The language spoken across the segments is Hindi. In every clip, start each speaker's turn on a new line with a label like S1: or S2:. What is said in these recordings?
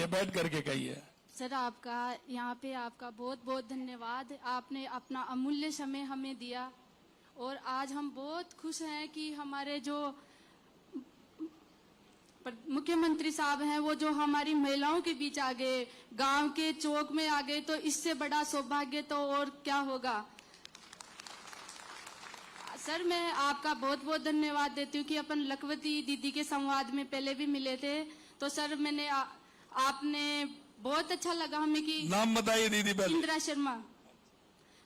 S1: कहिए, बैठ करके कहिए।
S2: सर आपका यहाँ पे आपका बहुत बहुत धन्यवाद। आपने अपना अमूल्य समय हमें दिया और आज हम बहुत खुश हैं कि हमारे जो मुख्यमंत्री साहब हैं वो जो हमारी महिलाओं के बीच आ गए, गांव के चौक में आ गए, तो इससे बड़ा सौभाग्य तो और क्या होगा। सर मैं आपका बहुत बहुत धन्यवाद देती हूँ कि अपन लखवती दीदी के संवाद में पहले भी मिले थे, तो सर मैंने आपने बहुत अच्छा लगा हमें कि
S1: नाम बताइए दीदी पहले।
S2: इंदिरा शर्मा।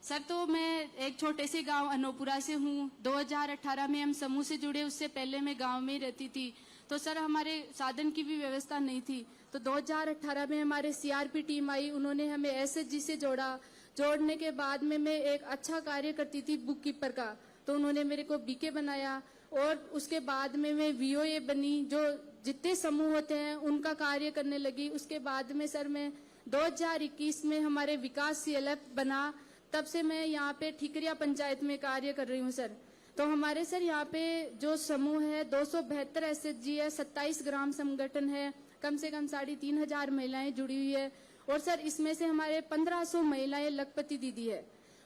S2: सर तो मैं एक छोटे से गांव अनोपुरा से हूँ। 2018 में हम समूह से जुड़े, उससे पहले मैं गांव में ही रहती थी। तो सर हमारे साधन की भी व्यवस्था नहीं थी, तो 2018 में हमारे सीआरपी टीम आई, उन्होंने हमें एसएचजी से जोड़ा। जोड़ने के बाद में मैं एक अच्छा कार्य करती थी बुक कीपर का, तो उन्होंने मेरे को बीके बनाया और उसके बाद में मैं वीओए बनी, जो जितने समूह होते हैं उनका कार्य करने लगी। उसके बाद में सर मैं 2021 में हमारे विकास सीएलएफ बना, तब से मैं यहाँ पे ठिकरिया पंचायत में कार्य कर रही हूँ सर। तो हमारे सर यहाँ पे जो समूह है 272 एसएचजी है, 27 ग्राम संगठन है, कम से कम 3500 महिलाएं जुड़ी हुई है और सर इसमें से हमारे 1500 महिलाएं लखपति दीदी है।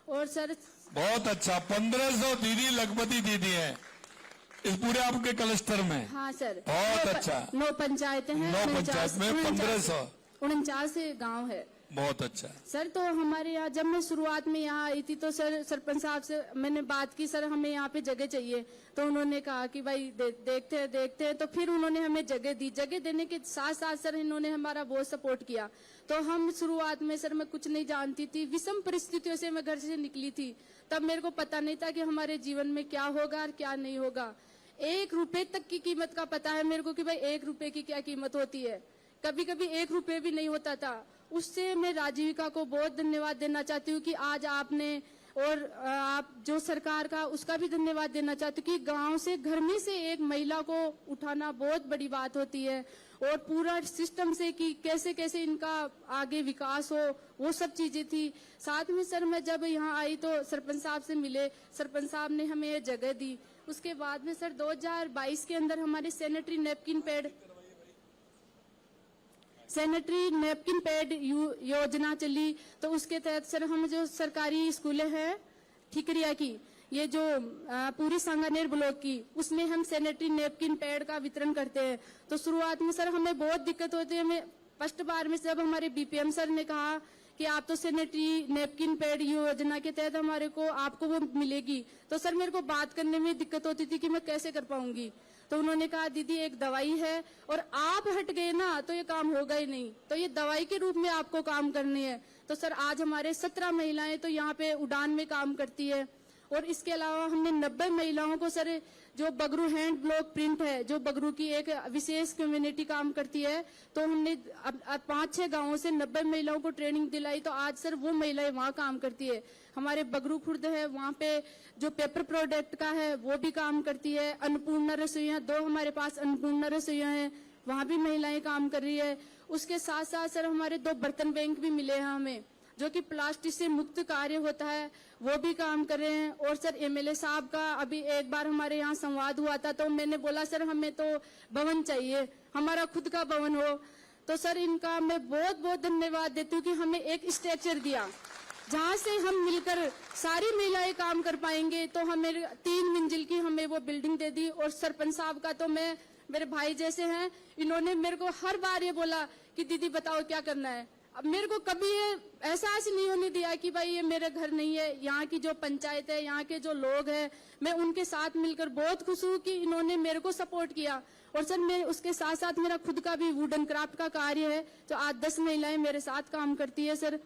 S2: और सर
S1: बहुत अच्छा, 1500 दीदी लखपति दीदी है इस पूरे आपके क्लस्टर में।
S2: हाँ सर,
S1: बहुत अच्छा।
S2: 9 पंचायतें हैं,
S1: 9 पंचायत में
S2: 49 गांव है।
S1: बहुत अच्छा
S2: सर। तो हमारे यहाँ जब मैं शुरुआत में यहाँ आई थी तो सर सरपंच साहब से मैंने बात की, सर हमें यहाँ पे जगह चाहिए, तो उन्होंने कहा कि भाई देखते हैं। तो फिर उन्होंने हमें जगह दी। जगह देने के साथ साथ सर इन्होंने हमारा बहुत सपोर्ट किया। तो हम शुरुआत में सर मैं कुछ नहीं जानती थी, विषम परिस्थितियों से मैं घर से निकली थी, तब मेरे को पता नहीं था कि हमारे जीवन में क्या होगा और क्या नहीं होगा। 1 रुपए तक की कीमत का पता है मेरे को कि भाई 1 रुपए की क्या कीमत होती है, कभी कभी 1 रुपए भी नहीं होता था। उससे मैं राजीविका को बहुत धन्यवाद देना चाहती हूँ कि आज आपने, और आप जो सरकार का उसका भी धन्यवाद देना चाहती हूँ कि गांव से, घर में से एक महिला को उठाना बहुत बड़ी बात होती है, और पूरा सिस्टम से कि कैसे कैसे इनका आगे विकास हो, वो सब चीजें थी। साथ में सर मैं जब यहाँ आई तो सरपंच साहब से मिले, सरपंच साहब ने हमें ये जगह दी। उसके बाद में सर 2022 के अंदर हमारे सैनिटरी नैपकिन पैड योजना चली, तो उसके तहत सर हम जो सरकारी स्कूलें हैं ठिकरिया की, ये जो पूरी सांगानेर ब्लॉक की, उसमें हम सैनिटरी नैपकिन पैड का वितरण करते हैं। तो शुरुआत में सर हमें बहुत दिक्कत होती है। मैं फर्स्ट बार में जब हमारे बीपीएम सर ने कहा कि आप तो सैनिटरी नैपकिन पैड योजना के तहत हमारे को आपको वो मिलेगी, तो सर मेरे को बात करने में दिक्कत होती थी कि मैं कैसे कर पाऊंगी। तो उन्होंने कहा दीदी एक दवाई है और आप हट गए ना तो ये काम होगा ही नहीं, तो ये दवाई के रूप में आपको काम करनी है। तो सर आज हमारे 17 महिलाएं तो यहाँ पे उड़ान में काम करती है, और इसके अलावा हमने 90 महिलाओं को सर जो बगरू हैंड ब्लॉक प्रिंट है, जो बगरू की एक विशेष कम्युनिटी काम करती है, तो हमने 5-6 गांवों से 90 महिलाओं को ट्रेनिंग दिलाई, तो आज सर वो महिलाएं वहाँ काम करती है। हमारे बगरू खुर्द है, वहाँ पे जो पेपर प्रोडक्ट का है वो भी काम करती है। अन्नपूर्णा रसोइयाँ 2 हमारे पास अन्नपूर्णा रसोइयाँ हैं, वहाँ भी महिलाएं काम कर रही है। उसके साथ साथ सर हमारे 2 बर्तन बैंक भी मिले हैं हमें, जो कि प्लास्टिक से मुक्त कार्य होता है, वो भी काम कर रहे हैं। और सर एमएलए साहब का अभी एक बार हमारे यहाँ संवाद हुआ था, तो मैंने बोला सर हमें तो भवन चाहिए, हमारा खुद का भवन हो। तो सर इनका मैं बहुत बहुत धन्यवाद देती हूँ कि हमें एक स्ट्रक्चर दिया जहाँ से हम मिलकर सारी महिलाएं काम कर पाएंगे। तो हमें 3 मंजिल की हमें वो बिल्डिंग दे दी। और सरपंच साहब का तो मैं, मेरे भाई जैसे हैं, इन्होंने मेरे को हर बार ये बोला कि दीदी बताओ क्या करना है। अब मेरे को कभी ये एहसास नहीं होने दिया कि भाई ये मेरा घर नहीं है। यहाँ की जो पंचायत है, यहाँ के जो लोग हैं, मैं उनके साथ मिलकर बहुत खुश हूँ कि इन्होंने मेरे को सपोर्ट किया। और सर मैं उसके साथ साथ मेरा खुद का भी वुडन क्राफ्ट का कार्य है, तो आज 10 महिलाएं मेरे साथ काम करती है सर।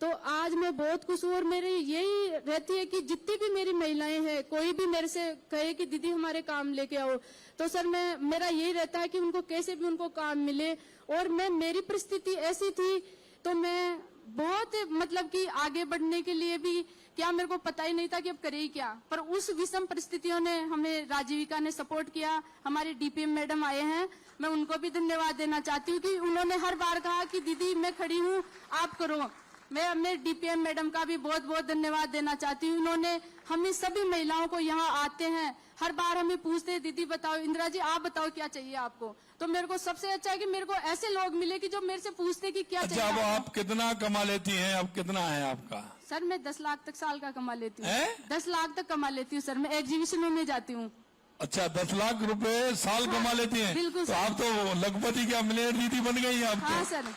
S2: तो आज मैं बहुत खुश हूँ, और मेरी यही रहती है कि जितनी भी मेरी महिलाएं हैं, कोई भी मेरे से कहे कि दीदी हमारे काम लेके आओ, तो सर मेरा यही रहता है कि उनको कैसे भी उनको काम मिले। और मेरी परिस्थिति ऐसी थी, तो मैं बहुत मतलब कि आगे बढ़ने के लिए भी क्या मेरे को पता ही नहीं था कि अब करे ही क्या, पर उस विषम परिस्थितियों ने हमें राजीविका ने सपोर्ट किया। हमारे डीपीएम मैडम आए हैं, मैं उनको भी धन्यवाद देना चाहती हूँ कि उन्होंने हर बार कहा कि दीदी मैं खड़ी हूँ, आप करो। मैं अपने डीपीएम मैडम का भी बहुत बहुत धन्यवाद देना चाहती हूँ। उन्होंने हमें सभी महिलाओं को यहाँ आते हैं, हर बार हमें पूछते हैं दीदी बताओ, इंदिरा जी आप बताओ क्या चाहिए आपको, तो मेरे को सबसे अच्छा है कि मेरे को ऐसे लोग मिले कि जो मेरे से पूछते कि क्या
S1: अच्छा,
S2: चाहिए
S1: अब
S2: आपको?
S1: आप कितना कमा लेती हैं? अब कितना है आपका?
S2: सर मैं 10 लाख तक साल का कमा लेती हूँ।
S1: हैं?
S2: 10 लाख तक कमा लेती हूँ सर, मैं एग्जीबिशनों में जाती हूँ।
S1: अच्छा, 10 लाख रुपए साल कमा लेती हैं?
S2: बिल्कुल
S1: तो
S2: सर।
S1: आप तो लखपति क्या मिलियनर दीदी बन गई हैं आप
S2: हाँ
S1: तो,
S2: सर।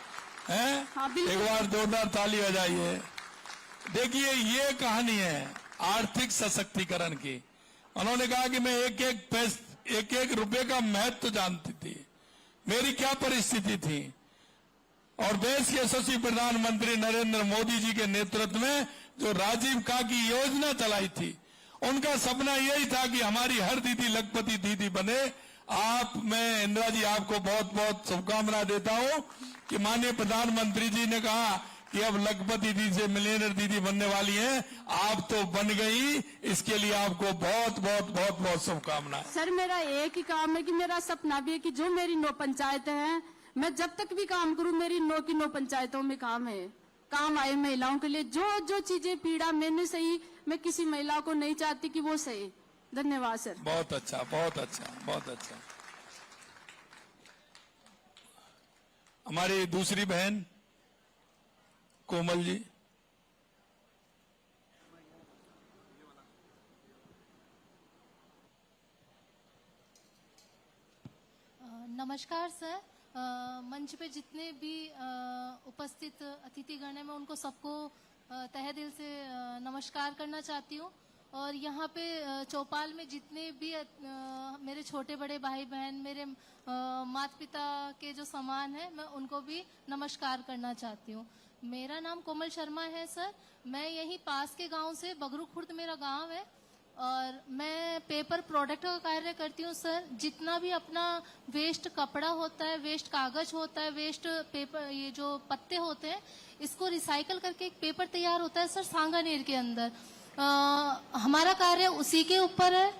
S1: हैं?
S2: हाँ, बिल्कुल।
S1: एक बार जोरदार ताली बजाइए। देखिए, ये कहानी है आर्थिक सशक्तिकरण की। उन्होंने कहा कि मैं एक एक रुपए का महत्व जानती थी, मेरी क्या परिस्थिति थी, और देश के यशस्वी प्रधानमंत्री नरेंद्र मोदी जी के नेतृत्व में जो राजीव का की योजना चलाई थी, उनका सपना यही था कि हमारी हर दीदी लखपति दीदी बने। मैं इंदिरा जी आपको बहुत बहुत शुभकामनाएं देता हूं कि माननीय प्रधानमंत्री जी ने कहा कि अब लखपति दीदी से मिलियनर दीदी बनने वाली हैं, आप तो बन गई, इसके लिए आपको बहुत बहुत बहुत बहुत शुभकामनाएं।
S2: सर मेरा एक ही काम है कि मेरा सपना भी है कि जो मेरी 9 पंचायतें हैं, मैं जब तक भी काम करूं मेरी 9 की 9 पंचायतों में काम आए महिलाओं के लिए। जो जो चीजें पीड़ा मैंने सही, मैं किसी महिला को नहीं चाहती कि वो सही। धन्यवाद सर।
S1: बहुत अच्छा, बहुत अच्छा, बहुत अच्छा। हमारी दूसरी बहन कोमल जी।
S3: नमस्कार सर। मंच पे जितने भी उपस्थित अतिथिगण हैं, मैं उनको सबको तहे दिल से नमस्कार करना चाहती हूँ। और यहाँ पे चौपाल में जितने भी मेरे छोटे बड़े भाई बहन, मेरे माता पिता के जो समान हैं, मैं उनको भी नमस्कार करना चाहती हूँ। मेरा नाम कोमल शर्मा है सर। मैं यहीं पास के गांव से, बगरू खुर्द मेरा गांव है, और मैं पेपर प्रोडक्ट का कार्य करती हूँ सर। जितना भी अपना वेस्ट कपड़ा होता है, वेस्ट कागज होता है, वेस्ट पेपर, ये जो पत्ते होते हैं, इसको रिसाइकल करके एक पेपर तैयार होता है सर सांगानेर के अंदर। हमारा कार्य उसी के ऊपर है।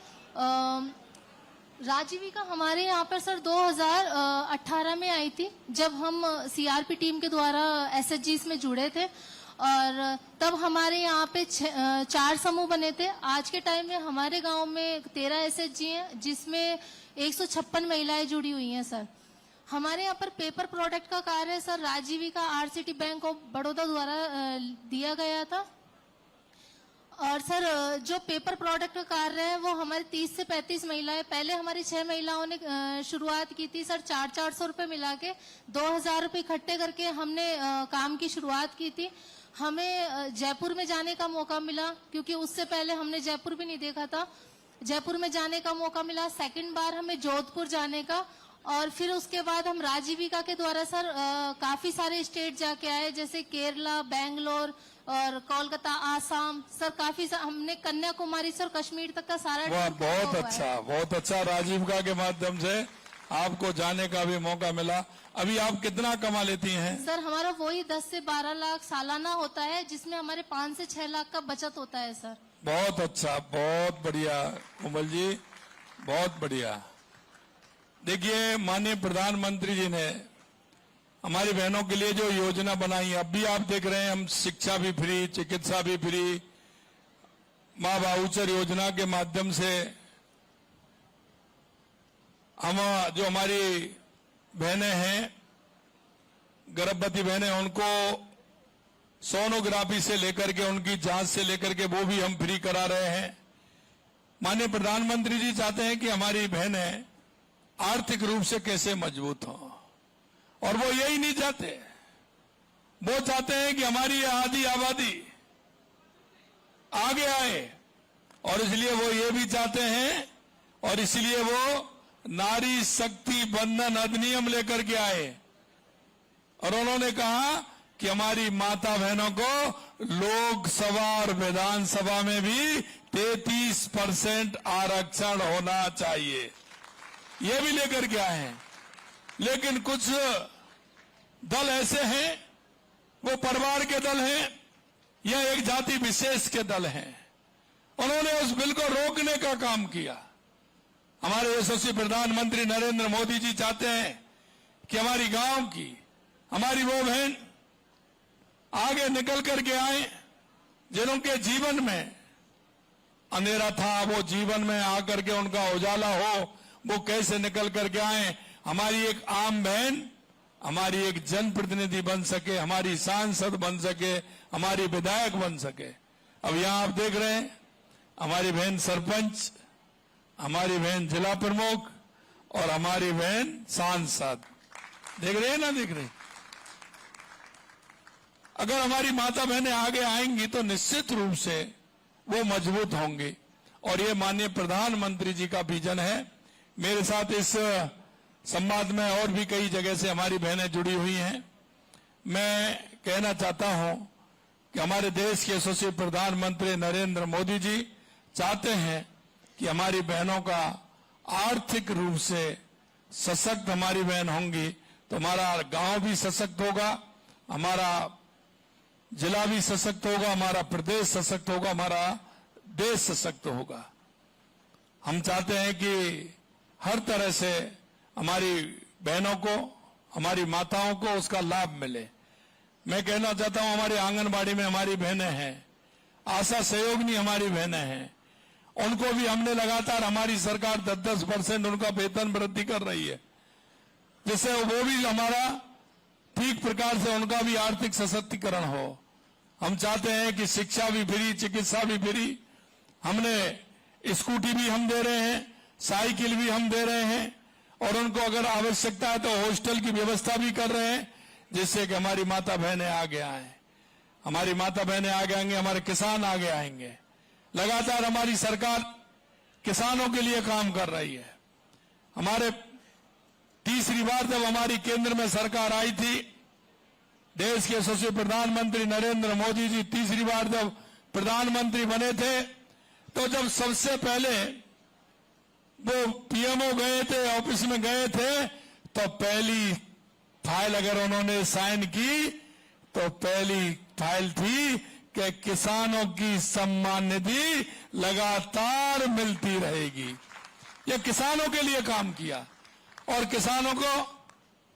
S3: राजीविका हमारे यहाँ पर सर 2018 में आई थी, जब हम सीआरपी टीम के द्वारा एसएचजीस में जुड़े थे, और तब हमारे यहाँ पे 4 समूह बने थे। आज के टाइम में हमारे गांव में 13 एसएचजी हैं, जिसमें 156 महिलाएं जुड़ी हुई हैं सर। हमारे यहाँ पर पेपर प्रोडक्ट का कार्य सर राजीविका आरसीटी बैंक ऑफ बड़ौदा द्वारा दिया गया था। और सर जो पेपर प्रोडक्ट का कार्य है वो हमारे 30 से 35 महिलाएं, पहले हमारी 6 महिलाओं ने शुरुआत की थी सर। 400 रुपए मिला के 2000 रुपए इकट्ठे करके हमने काम की शुरुआत की थी। हमें जयपुर में जाने का मौका मिला, क्योंकि उससे पहले हमने जयपुर भी नहीं देखा था। जयपुर में जाने का मौका मिला। सेकंड बार हमें जोधपुर जाने का, और फिर उसके बाद हम राजीविका के द्वारा सर काफी सारे स्टेट जाके आए, जैसे केरला, बैंगलोर और कोलकाता, आसाम सर। काफी हमने कन्याकुमारी सर, कश्मीर तक का सारा
S1: वाह, बहुत अच्छा, बहुत अच्छा। राजीविका के माध्यम से आपको जाने का भी मौका मिला। अभी आप कितना कमा लेती हैं?
S3: सर हमारा वही 10 से 12 लाख सालाना होता है, जिसमें हमारे 5 से 6 लाख का बचत होता है सर।
S1: बहुत अच्छा, बहुत बढ़िया कोमल जी, बहुत बढ़िया। देखिए, माननीय प्रधानमंत्री जी ने हमारी बहनों के लिए जो योजना बनाई, अब भी आप देख रहे हैं, हम शिक्षा भी फ्री, चिकित्सा भी फ्री, माँ वाउचर योजना के माध्यम से हम जो हमारी बहनें हैं, गर्भवती बहनें, उनको सोनोग्राफी से लेकर के, उनकी जांच से लेकर के, वो भी हम फ्री करा रहे हैं। माननीय प्रधानमंत्री जी चाहते हैं कि हमारी बहनें आर्थिक रूप से कैसे मजबूत हों, और वो यही नहीं चाहते, वो चाहते हैं कि हमारी आधी आबादी आगे आए, और इसलिए वो ये भी चाहते हैं, और इसलिए वो नारी शक्ति बंधन अधिनियम लेकर के आए, और उन्होंने कहा कि हमारी माता बहनों को लोकसभा और विधानसभा में भी 33% आरक्षण होना चाहिए, ये भी लेकर के आए हैं। लेकिन कुछ दल ऐसे हैं, वो परिवार के दल हैं या एक जाति विशेष के दल हैं, उन्होंने उस बिल को रोकने का काम किया। हमारे यशस्वी प्रधानमंत्री नरेंद्र मोदी जी चाहते हैं कि हमारी गांव की, हमारी वो बहन आगे निकल करके आए, जिनके जीवन में अंधेरा था, वो जीवन में आकर के उनका उजाला हो, वो कैसे निकल करके आए। हमारी एक आम बहन हमारी एक जनप्रतिनिधि बन सके, हमारी सांसद बन सके, हमारी विधायक बन सके। अब यहां आप देख रहे हैं हमारी बहन सरपंच, हमारी बहन जिला प्रमुख और हमारी बहन सांसद। देख रहे हैं ना, देख रहे हैं। अगर हमारी माता बहनें आगे आएंगी तो निश्चित रूप से वो मजबूत होंगी और ये माननीय प्रधानमंत्री जी का विजन है। मेरे साथ इस संवाद में और भी कई जगह से हमारी बहनें जुड़ी हुई हैं। मैं कहना चाहता हूं कि हमारे देश के यशस्वी प्रधानमंत्री नरेंद्र मोदी जी चाहते हैं कि हमारी बहनों का आर्थिक रूप से सशक्त हमारी बहन होंगी तो हमारा गांव भी सशक्त होगा, हमारा जिला भी सशक्त होगा, हमारा प्रदेश सशक्त होगा, हमारा देश सशक्त होगा। हम चाहते हैं कि हर तरह से हमारी बहनों को, हमारी माताओं को उसका लाभ मिले। मैं कहना चाहता हूं हमारी आंगनबाड़ी में हमारी बहनें हैं, आशा सहयोगिनी हमारी बहनें हैं, उनको भी हमने लगातार हमारी सरकार 10-10% उनका वेतन वृद्धि कर रही है, जिससे वो भी हमारा ठीक प्रकार से उनका भी आर्थिक सशक्तिकरण हो। हम चाहते हैं कि शिक्षा भी फ्री, चिकित्सा भी फ्री, हमने स्कूटी भी हम दे रहे हैं, साइकिल भी हम दे रहे हैं और उनको अगर आवश्यकता है तो हॉस्टल की व्यवस्था भी कर रहे हैं, जिससे कि हमारी माता बहनें आगे आए, हमारी माता बहनें आगे आएंगे, हमारे किसान आगे आएंगे। लगातार हमारी सरकार किसानों के लिए काम कर रही है। हमारे तीसरी बार जब हमारी केंद्र में सरकार आई थी, देश के यशस्वी प्रधानमंत्री नरेंद्र मोदी जी तीसरी बार जब प्रधानमंत्री बने थे, तो जब सबसे पहले वो पीएमओ गए थे, ऑफिस में गए थे, तो पहली फाइल अगर उन्होंने साइन की तो पहली फाइल थी कि किसानों की सम्मान निधि लगातार मिलती रहेगी। ये किसानों के लिए काम किया और किसानों को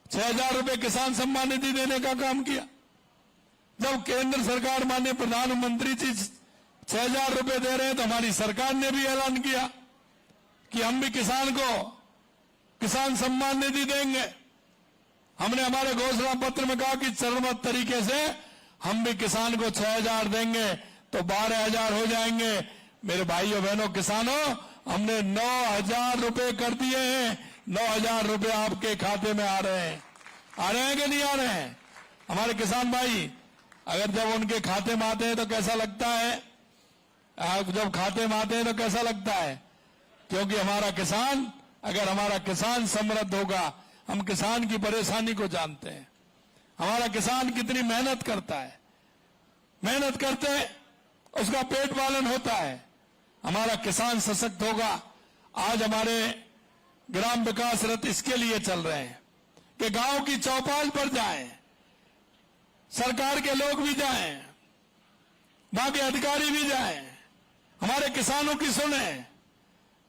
S1: 6,000 रुपए किसान सम्मान निधि देने का काम किया। जब केंद्र सरकार माननीय प्रधानमंत्री जी 6,000 रुपए दे रहे हैं तो हमारी सरकार ने भी ऐलान किया कि हम भी किसान को किसान सम्मान निधि देंगे। हमने हमारे घोषणा पत्र में कहा कि चरणबद्ध तरीके से हम भी किसान को 6,000 देंगे तो 12,000 हो जाएंगे। मेरे भाइयों बहनों किसानों, हमने 9,000 रुपए कर दिए हैं। 9,000 रुपए आपके खाते में आ रहे हैं। आ रहे हैं कि नहीं आ रहे हैं? हमारे किसान भाई, अगर जब उनके खाते में आते हैं तो कैसा लगता है? जब खाते में आते हैं तो कैसा लगता है? क्योंकि हमारा किसान, अगर हमारा किसान समृद्ध होगा, हम किसान की परेशानी को जानते हैं। हमारा किसान कितनी मेहनत करता है, मेहनत करते उसका पेट पालन होता है। हमारा किसान सशक्त होगा। आज हमारे ग्राम विकास रथ इसके लिए चल रहे हैं कि गांव की चौपाल पर जाएं, सरकार के लोग भी जाएं, वहां के अधिकारी भी जाएं, हमारे किसानों की सुने।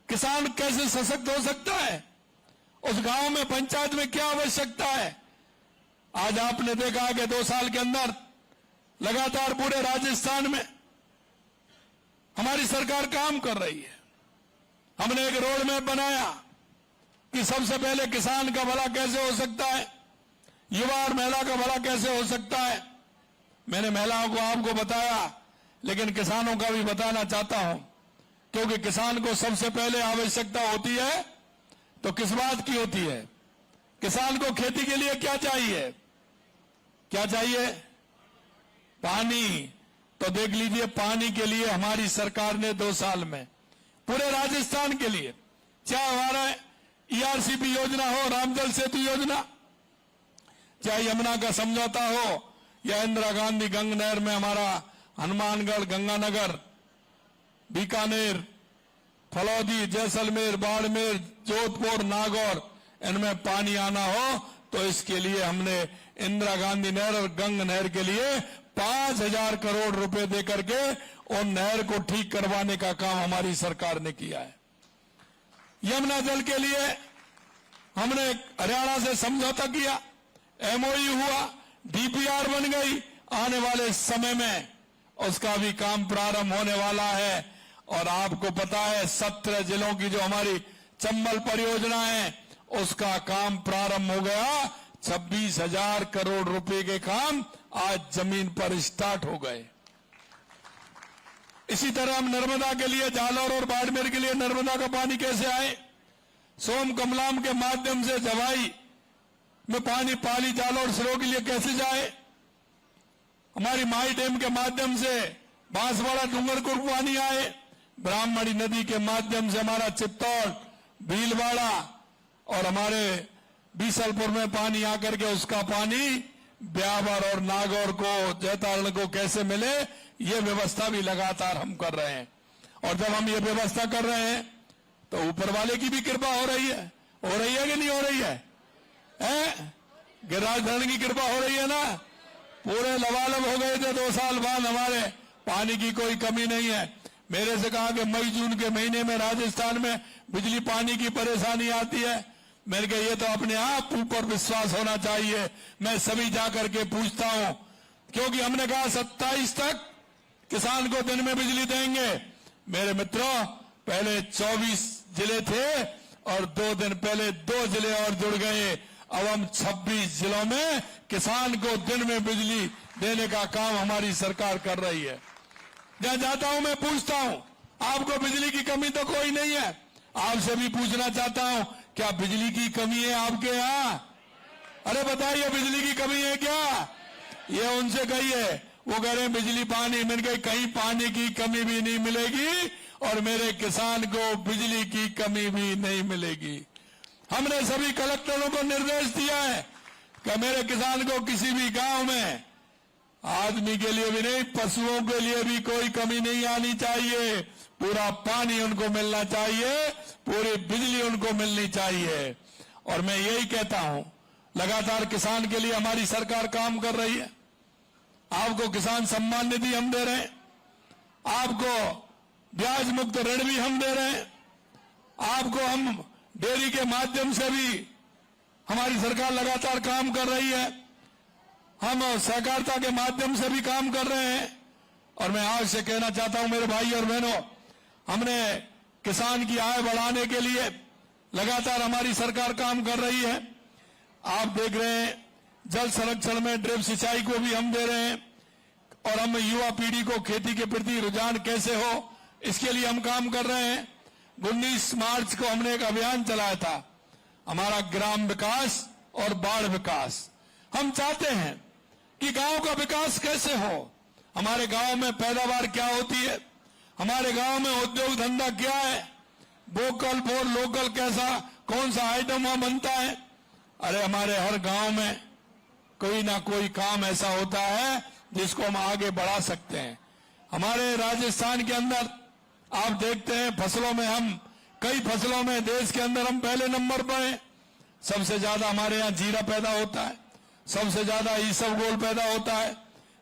S1: किसान कैसे सशक्त हो सकता है, उस गांव में पंचायत में क्या आवश्यकता है। आज आपने देखा कि 2 साल के अंदर लगातार पूरे राजस्थान में हमारी सरकार काम कर रही है। हमने एक रोड मैप बनाया कि सबसे पहले किसान का भला कैसे हो सकता है, युवा और महिला का भला कैसे हो सकता है। मैंने महिलाओं को आपको बताया, लेकिन किसानों का भी बताना चाहता हूं, क्योंकि किसान को सबसे पहले आवश्यकता होती है तो किस बात की होती है? किसान को खेती के लिए क्या चाहिए? क्या चाहिए? पानी। तो देख लीजिए, पानी के लिए हमारी सरकार ने 2 साल में पूरे राजस्थान के लिए, चाहे हमारा ईआरसीपी योजना हो, रामजल सेतु योजना, चाहे यमुना का समझौता हो, या इंदिरा गांधी गंग नहर में हमारा हनुमानगढ़, गंगानगर, बीकानेर, फलौदी, जैसलमेर, बाड़मेर, जोधपुर, नागौर, इनमें पानी आना हो, तो इसके लिए हमने इंदिरा गांधी नहर और गंग नहर के लिए 5,000 करोड़ रुपए देकर के उन नहर को ठीक करवाने का काम हमारी सरकार ने किया है। यमुना जल के लिए हमने हरियाणा से समझौता किया, एमओयू हुआ, डीपीआर बन गई। आने वाले समय में उसका भी काम प्रारंभ होने वाला है। और आपको पता है 17 जिलों की जो हमारी चंबल परियोजना है, उसका काम प्रारंभ हो गया। 26,000 करोड़ रुपए के काम आज जमीन पर स्टार्ट हो गए। इसी तरह हम नर्मदा के लिए, जालौर और बाड़मेर के लिए नर्मदा का पानी कैसे आए, सोम कमलाम के माध्यम से जवाई में पानी पाली जालौर सिरो के लिए कैसे जाए, हमारी माई डैम के माध्यम से बांसवाड़ा डूंगरपुर पानी आए, ब्राह्मणी नदी के माध्यम से हमारा चित्तौड़, भीलवाड़ा और हमारे बीसलपुर में पानी आकर के उसका पानी ब्यावर और नागौर को, जैतारण को कैसे मिले, ये व्यवस्था भी लगातार हम कर रहे हैं। और जब हम ये व्यवस्था कर रहे हैं तो ऊपर वाले की भी कृपा हो रही है कि नहीं हो रही है? गिरिराज धरण की कृपा हो रही है ना? पूरे लबालब हो गए थे 2 साल बाद, हमारे पानी की कोई कमी नहीं है। मेरे से कहा कि मई जून के महीने में राजस्थान में बिजली पानी की परेशानी आती है। मैंने कहा ये तो अपने आप ऊपर विश्वास होना चाहिए। मैं सभी जाकर के पूछता हूं, क्योंकि हमने कहा 27 तक किसान को दिन में बिजली देंगे। मेरे मित्रों, पहले 24 जिले थे और 2 दिन पहले 2 जिले और जुड़ गए। अब हम 26 जिलों में किसान को दिन में बिजली देने का काम हमारी सरकार कर रही है। जहां जाता हूं मैं पूछता हूं, आपको बिजली की कमी तो कोई नहीं है। आपसे भी पूछना चाहता हूं, क्या बिजली की कमी है आपके यहां? अरे बताइए, बिजली की कमी है क्या? ये उनसे कहिए, वो कह रहे हैं बिजली पानी। मैंने कहा कहीं पानी की कमी भी नहीं मिलेगी और मेरे किसान को बिजली की कमी भी नहीं मिलेगी। हमने सभी कलेक्टरों को निर्देश दिया है कि मेरे किसान को किसी भी गांव में आदमी के लिए भी नहीं, पशुओं के लिए भी कोई कमी नहीं आनी चाहिए। पूरा पानी उनको मिलना चाहिए, पूरी बिजली उनको मिलनी चाहिए। और मैं यही कहता हूं, लगातार किसान के लिए हमारी सरकार काम कर रही है। आपको किसान सम्मान निधि हम दे रहे हैं, आपको ब्याज मुक्त ऋण भी हम दे रहे हैं, आपको हम डेयरी के माध्यम से भी हमारी सरकार लगातार काम कर रही है, हम सहकारिता के माध्यम से भी काम कर रहे हैं। और मैं आज से कहना चाहता हूं मेरे भाई और बहनों, हमने किसान की आय बढ़ाने के लिए लगातार हमारी सरकार काम कर रही है। आप देख रहे हैं, जल संरक्षण में ड्रिप सिंचाई को भी हम दे रहे हैं और हम युवा पीढ़ी को खेती के प्रति रुझान कैसे हो, इसके लिए हम काम कर रहे हैं। 19 मार्च को हमने एक अभियान चलाया था, हमारा ग्राम विकास और बाढ़ विकास। हम चाहते हैं कि गांव का विकास कैसे हो, हमारे गांव में पैदावार क्या होती है, हमारे गांव में उद्योग धंधा क्या है, वोकल फॉर लोकल कैसा, कौन सा आइटम वहां बनता है। अरे हमारे हर गांव में कोई ना कोई काम ऐसा होता है जिसको हम आगे बढ़ा सकते हैं। हमारे राजस्थान के अंदर आप देखते हैं, फसलों में हम कई फसलों में देश के अंदर हम पहले नंबर पर हैं। सबसे ज्यादा हमारे यहाँ जीरा पैदा होता है, सबसे ज्यादा ईसबगोल पैदा होता है,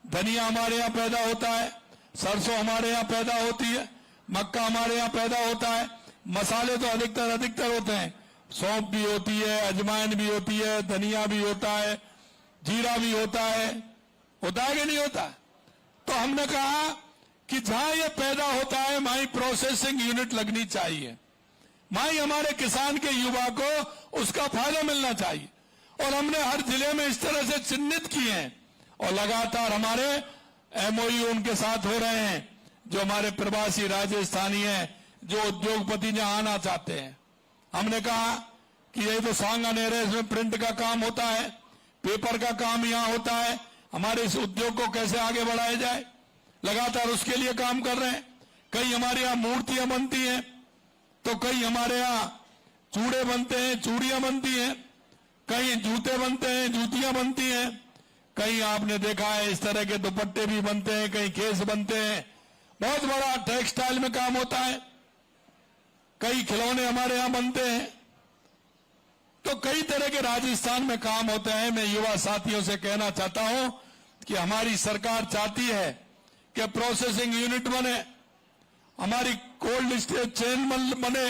S1: धनिया हमारे यहाँ पैदा होता है, सरसों हमारे यहाँ पैदा होती है, मक्का हमारे यहाँ पैदा होता है। मसाले तो अधिकतर होते हैं, सौंफ भी होती है, अजवाइन भी होती है, धनिया भी होता है, जीरा भी होता है कि नहीं होता? तो हमने कहा कि जहां ये पैदा होता है वहीं प्रोसेसिंग यूनिट लगनी चाहिए, वहीं हमारे किसान के युवा को उसका फायदा मिलना चाहिए। और हमने हर जिले में इस तरह से चिन्हित किए हैं और लगातार हमारे एमओयू उनके साथ हो रहे हैं, जो हमारे प्रवासी राजस्थानी हैं, जो उद्योगपति यहाँ आना चाहते हैं। हमने कहा कि ये तो सांगानेर है, इसमें प्रिंट का काम होता है, पेपर का काम यहाँ होता है, हमारे इस उद्योग को कैसे आगे बढ़ाया जाए, लगातार उसके लिए काम कर रहे हैं। कई हमारे यहाँ मूर्तियां बनती हैं, तो कई हमारे यहाँ चूड़े बनते हैं, चूड़ियां बनती हैं, कहीं जूते बनते हैं, जूतियां बनती हैं, कहीं आपने देखा है इस तरह के दुपट्टे भी बनते हैं, कहीं केस बनते हैं, बहुत बड़ा टेक्सटाइल में काम होता है, कई खिलौने हमारे यहाँ बनते हैं। तो कई तरह के राजस्थान में काम होते हैं। मैं युवा साथियों से कहना चाहता हूं कि हमारी सरकार चाहती है कि प्रोसेसिंग यूनिट बने, हमारी कोल्ड स्टोरेज चेन बने,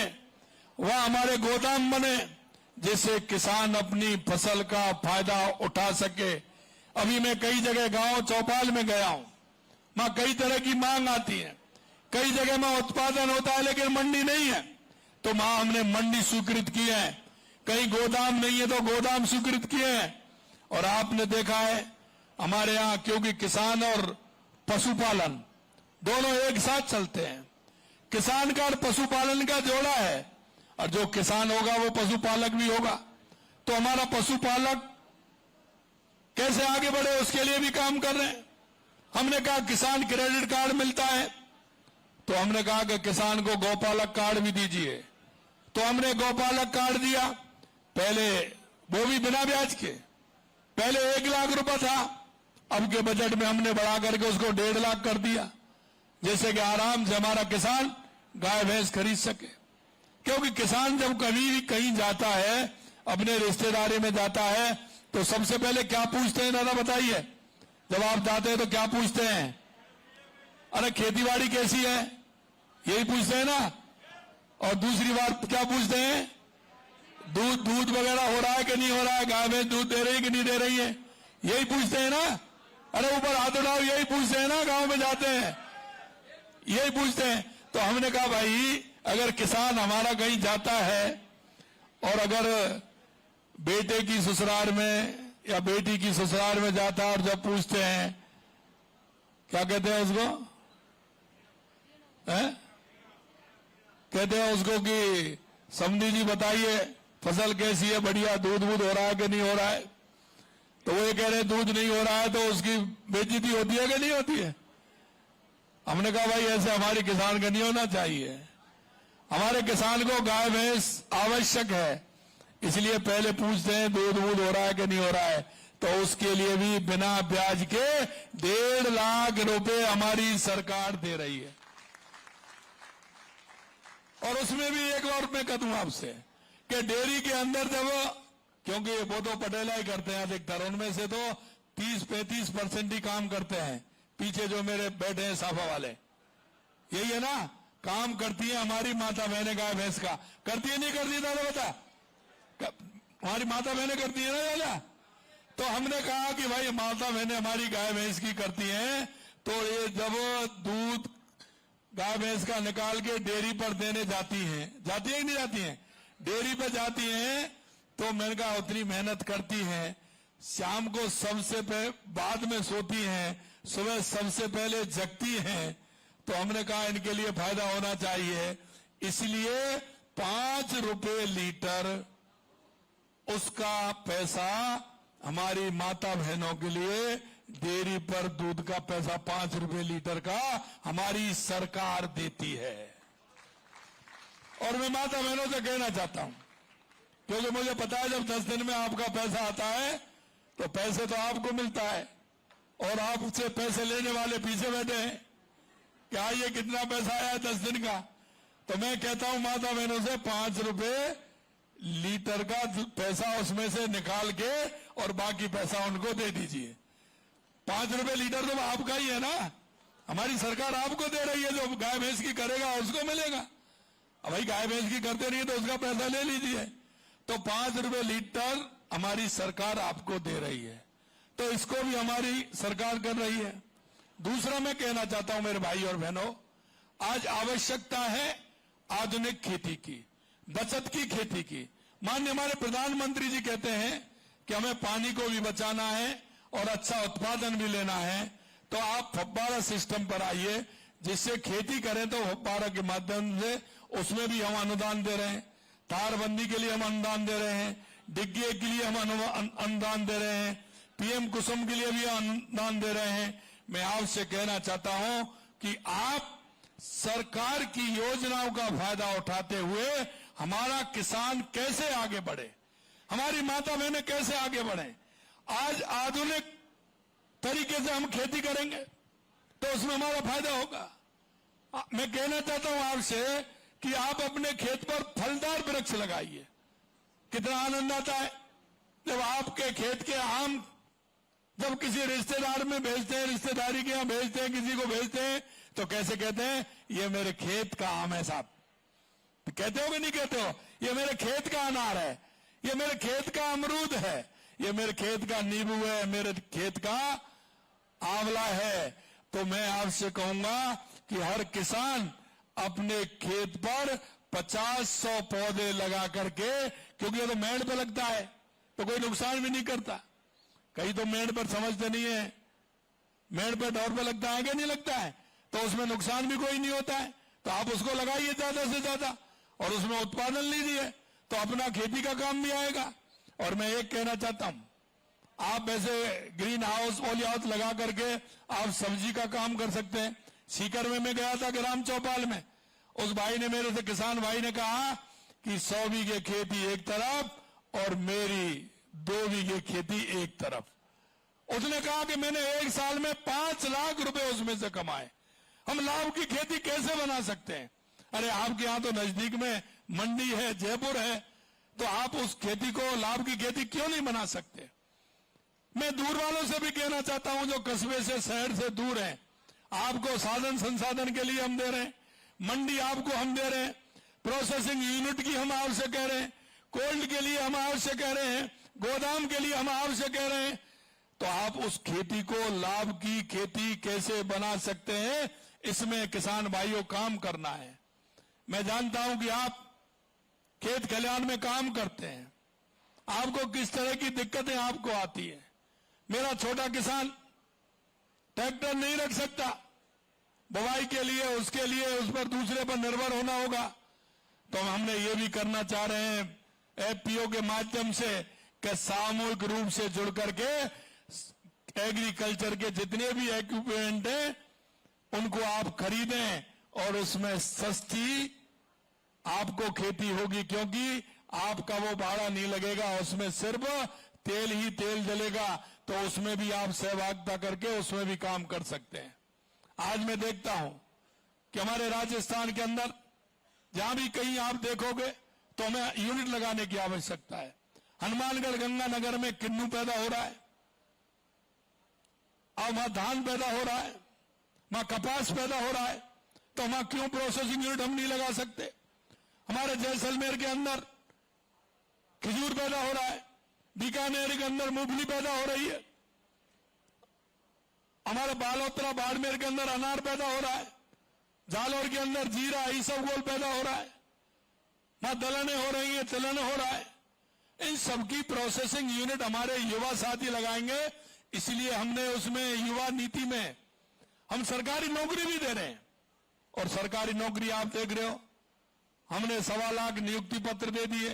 S1: वह हमारे गोदाम बने, जिससे किसान अपनी फसल का फायदा उठा सके। अभी मैं कई जगह गांव चौपाल में गया हूं, वहां कई तरह की मांग आती है, कई जगह में उत्पादन होता है लेकिन मंडी नहीं है, तो वहां हमने मंडी स्वीकृत की है। कहीं गोदाम नहीं है तो गोदाम स्वीकृत किए हैं। और आपने देखा है हमारे यहां, क्योंकि किसान और पशुपालन दोनों एक साथ चलते हैं, किसान का और पशुपालन का जोड़ा है, और जो किसान होगा वो पशुपालक भी होगा। तो हमारा पशुपालक कैसे आगे बढ़े उसके लिए भी काम कर रहे हैं। हमने कहा किसान क्रेडिट कार्ड मिलता है, तो हमने कहा कि किसान को गौपालक कार्ड भी दीजिए, तो हमने गौपालक कार्ड दिया। पहले वो भी बिना ब्याज के, पहले 1 लाख रुपए था, अब के बजट में हमने बढ़ा करके उसको 1.5 लाख कर दिया, जैसे कि आराम से हमारा किसान गाय भैंस खरीद सके। क्योंकि किसान जब कभी भी कहीं जाता है, अपने रिश्तेदारी में जाता है, तो सबसे पहले क्या पूछते हैं दादा बताइए? जब आप जाते हैं तो क्या पूछते हैं? अरे खेतीबाड़ी कैसी है, यही पूछते हैं ना। और दूसरी बात क्या पूछते हैं? दूध वगैरह हो रहा है कि नहीं हो रहा है, गाय भैंस दूध दे रही है कि नहीं दे रही है, यही पूछते हैं ना। अरे ऊपर हाथ उठाओ, यही पूछते हैं ना, गांव में जाते हैं यही पूछते हैं। तो हमने कहा भाई, अगर किसान हमारा कहीं जाता है और अगर बेटे की ससुराल में या बेटी की ससुराल में जाता है, और जब पूछते हैं क्या कहते हैं उसको, कहते हैं उसको कि समधी जी बताइए फसल कैसी है, बढ़िया दूध हो रहा है कि नहीं हो रहा है, तो वो ये कह रहे हैं दूध नहीं हो रहा है, तो उसकी बेइज्जती होती है कि नहीं होती है? हमने कहा भाई ऐसे हमारे किसान का नहीं होना चाहिए। हमारे किसान को गाय भैंस आवश्यक है, इसलिए पहले पूछते हैं दूध हो रहा है कि नहीं हो रहा है, तो उसके लिए भी बिना ब्याज के 1.5 लाख रुपए हमारी सरकार दे रही है। और उसमें भी एक और मैं कहूं आपसे कि डेयरी के अंदर जब, क्योंकि वो तो पटेला ही करते हैं अधिकतर, उनमें से तो 30-35% ही काम करते हैं। पीछे जो मेरे बैठे हैं साफा वाले, यही है ना, काम करती है हमारी माता बहनें गाय भैंस का। करती है नहीं करती दादा बता? हमारी माता बहनें करती है ना दादा? तो हमने कहा कि भाई माता बहनें हमारी गाय भैंस की करती हैं, तो ये जब दूध गाय भैंस का निकाल के डेयरी पर देने जाती है कि नहीं जाती है? डेयरी पर जाती हैं, तो मैंने कहा उतनी मेहनत करती हैं, शाम को सबसे बाद में सोती हैं, सुबह सबसे पहले जगती हैं, तो हमने कहा इनके लिए फायदा होना चाहिए, इसलिए 5 रुपए लीटर उसका पैसा हमारी माता बहनों के लिए, डेयरी पर दूध का पैसा 5 रुपए लीटर का हमारी सरकार देती है। और मैं माता बहनों से कहना चाहता हूं, क्योंकि मुझे पता है जब 10 दिन में आपका पैसा आता है तो पैसे तो आपको मिलता है, और आपसे पैसे लेने वाले पीछे बैठे हैं, क्या ये कितना पैसा आया 10 दिन का? तो मैं कहता हूं माता बहनों से 5 रुपए लीटर का पैसा उसमें से निकाल के और बाकी पैसा उनको दे दीजिए। 5 रुपए लीटर तो आपका ही है ना, हमारी सरकार आपको दे रही है, जो गाय भैंस की करेगा उसको मिलेगा। अब भाई गाय भैंस की करते नहीं तो उसका पैसा ले लीजिए। तो 5 रुपए लीटर हमारी सरकार आपको दे रही है, तो इसको भी हमारी सरकार कर रही है। दूसरा मैं कहना चाहता हूं मेरे भाई और बहनों, आज आवश्यकता है आधुनिक खेती की, बचत की खेती की। माननीय हमारे प्रधानमंत्री जी कहते हैं कि हमें पानी को भी बचाना है और अच्छा उत्पादन भी लेना है, तो आप फव्वारा सिस्टम पर आइए, जिससे खेती करें तो फव्वारा के माध्यम से उसमें भी हम अनुदान दे रहे हैं, तारबंदी के लिए हम अनुदान दे रहे हैं, डिग्गे के लिए हम अनुदान दे रहे हैं, पीएम कुसुम के लिए भी अनुदान दे रहे हैं। मैं आपसे कहना चाहता हूं कि आप सरकार की योजनाओं का फायदा उठाते हुए हमारा किसान कैसे आगे बढ़े, हमारी माता बहनें कैसे आगे बढ़े। आज आधुनिक तरीके से हम खेती करेंगे तो उसमें हमारा फायदा होगा। मैं कहना चाहता हूं आपसे कि आप अपने खेत पर फलदार वृक्ष लगाइए। कितना आनंद आता है जब आपके खेत के आम जब किसी रिश्तेदार में भेजते हैं, रिश्तेदारी के यहां भेजते हैं, किसी को भेजते हैं, तो कैसे कहते हैं, ये मेरे खेत का आम है साहब। कहते हो कि नहीं कहते हो? ये मेरे खेत का अनार है, ये मेरे खेत का अमरूद है, ये मेरे खेत का नींबू है, मेरे खेत का आंवला है। तो मैं आपसे कहूंगा कि हर किसान अपने खेत पर 50-100 पौधे लगा करके क्योंकि ये तो मेड़ पे लगता है तो कोई नुकसान भी नहीं करता। कई तो मेड़ पर समझते नहीं है, मेड़ पे डोर पे लगता है कि नहीं लगता है, तो उसमें नुकसान भी कोई नहीं होता है, तो आप उसको लगाइए ज्यादा से ज्यादा और उसमें उत्पादन लीजिए तो अपना खेती का काम भी आएगा। और मैं एक कहना चाहता हूं, आप ऐसे ग्रीन हाउस पॉली हाउस लगा करके आप सब्जी का काम कर सकते हैं। सीकर में मैं गया था ग्राम चौपाल में, उस भाई ने मेरे से, किसान भाई ने कहा कि 100 बीघे खेती एक तरफ और मेरी 2 बीघे खेती एक तरफ। उसने कहा कि मैंने एक साल में 5 लाख रुपए उसमें से कमाए। हम लाभ की खेती कैसे बना सकते हैं? अरे आपके यहां तो नजदीक में मंडी है, जयपुर है, तो आप उस खेती को, लाभ की खेती क्यों नहीं बना सकते? मैं दूर वालों से भी कहना चाहता हूं जो कस्बे से, शहर से दूर हैं, आपको साधन संसाधन के लिए हम दे रहे हैं, मंडी आपको हम दे रहे हैं, प्रोसेसिंग यूनिट की हम आपसे कह रहे हैं, कोल्ड के लिए हम आपसे कह रहे हैं, गोदाम के लिए हम आपसे कह रहे हैं, तो आप उस खेती को, लाभ की खेती कैसे बना सकते हैं, इसमें किसान भाइयों काम करना है। मैं जानता हूं कि आप खेत खलिहान में काम करते हैं, आपको किस तरह की दिक्कतें आपको आती है। मेरा छोटा किसान ट्रैक्टर नहीं रख सकता, बुवाई के लिए, उसके लिए उस पर दूसरे पर निर्भर होना होगा। तो हमने ये भी करना चाह रहे हैं एफपीओ के माध्यम से कि सामूहिक रूप से जुड़ करके एग्रीकल्चर के जितने भी इक्विपमेंट हैं उनको आप खरीदें और उसमें सस्ती आपको खेती होगी, क्योंकि आपका वो भाड़ा नहीं लगेगा, उसमें सिर्फ तेल ही तेल जलेगा, तो उसमें भी आप सहभागिता करके उसमें भी काम कर सकते हैं। आज मैं देखता हूं कि हमारे राजस्थान के अंदर जहां भी कहीं आप देखोगे तो हमें यूनिट लगाने की आवश्यकता है। हनुमानगढ़ गंगानगर में किन्नू पैदा हो रहा है, अब वहां धान पैदा हो रहा है, वहां कपास पैदा हो रहा है, तो वहां क्यों प्रोसेसिंग यूनिट हम नहीं लगा सकते? हमारे जैसलमेर के अंदर खजूर पैदा हो रहा है, बीकानेर के अंदर मूंगफली पैदा हो रही है, हमारे बालोतरा बाड़मेर के अंदर अनार पैदा हो रहा है, जालौर के अंदर जीरा, ईसबगोल पैदा हो रहा है, वहां दलहने हो रही है, तिलहन हो रहा है। इन सबकी प्रोसेसिंग यूनिट हमारे युवा साथी लगाएंगे, इसलिए हमने उसमें युवा नीति में हम सरकारी नौकरी भी दे रहे हैं। और सरकारी नौकरी आप देख रहे हो, हमने 1.25 लाख नियुक्ति पत्र दे दिए,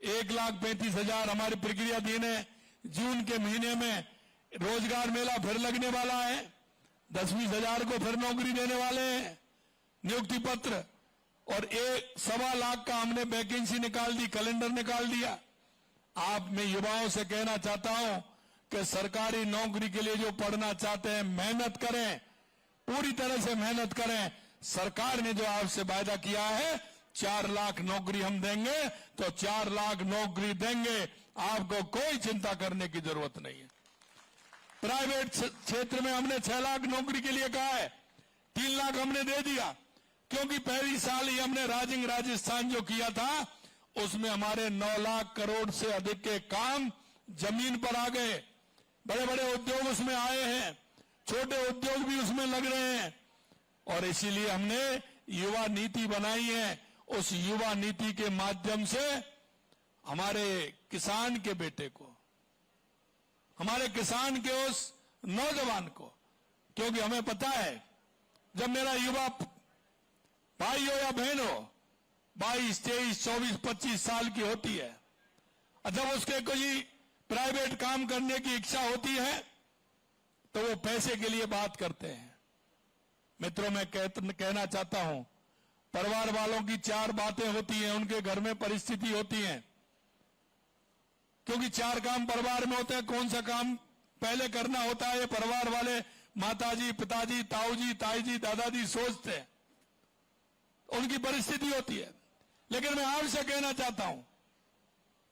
S1: 1,35,000 हमारी प्रक्रिया दी ने। जून के महीने में रोजगार मेला फिर लगने वाला है, 10-20 हजार को फिर नौकरी देने वाले हैं, नियुक्ति पत्र। और 1.25 लाख का हमने वैकेंसी निकाल दी, कैलेंडर निकाल दिया। आप मैं युवाओं से कहना चाहता हूं कि सरकारी नौकरी के लिए जो पढ़ना चाहते हैं मेहनत करें, पूरी तरह से मेहनत करें। सरकार ने जो आपसे वायदा किया है 4 लाख नौकरी हम देंगे, तो 4 लाख नौकरी देंगे, आपको कोई चिंता करने की जरूरत नहीं है। प्राइवेट क्षेत्र में हमने 6 लाख नौकरी के लिए कहा है, 3 लाख हमने दे दिया, क्योंकि पहली साल ही हमने राजिंग राजस्थान जो किया था उसमें हमारे 9 लाख करोड़ से अधिक के काम जमीन पर आ गए। बड़े बड़े उद्योग उसमें आए हैं, छोटे उद्योग भी उसमें लग रहे हैं, और इसीलिए हमने युवा नीति बनाई है। उस युवा नीति के माध्यम से हमारे किसान के बेटे को, हमारे किसान के उस नौजवान को, क्योंकि हमें पता है जब मेरा युवा भाई हो या बहन हो 22, 23, 24, 25 साल की होती है, जब उसके कोई प्राइवेट काम करने की इच्छा होती है तो वो पैसे के लिए बात करते हैं। मित्रों, मैं कहना चाहता हूं, परिवार वालों की 4 बातें होती हैं, उनके घर में परिस्थिति होती है, क्योंकि 4 काम परिवार में होते हैं। कौन सा काम पहले करना होता है, ये परिवार वाले माताजी, पिताजी, ताऊजी, ताईजी, दादाजी सोचते हैं, उनकी परिस्थिति होती है। लेकिन मैं आपसे कहना चाहता हूं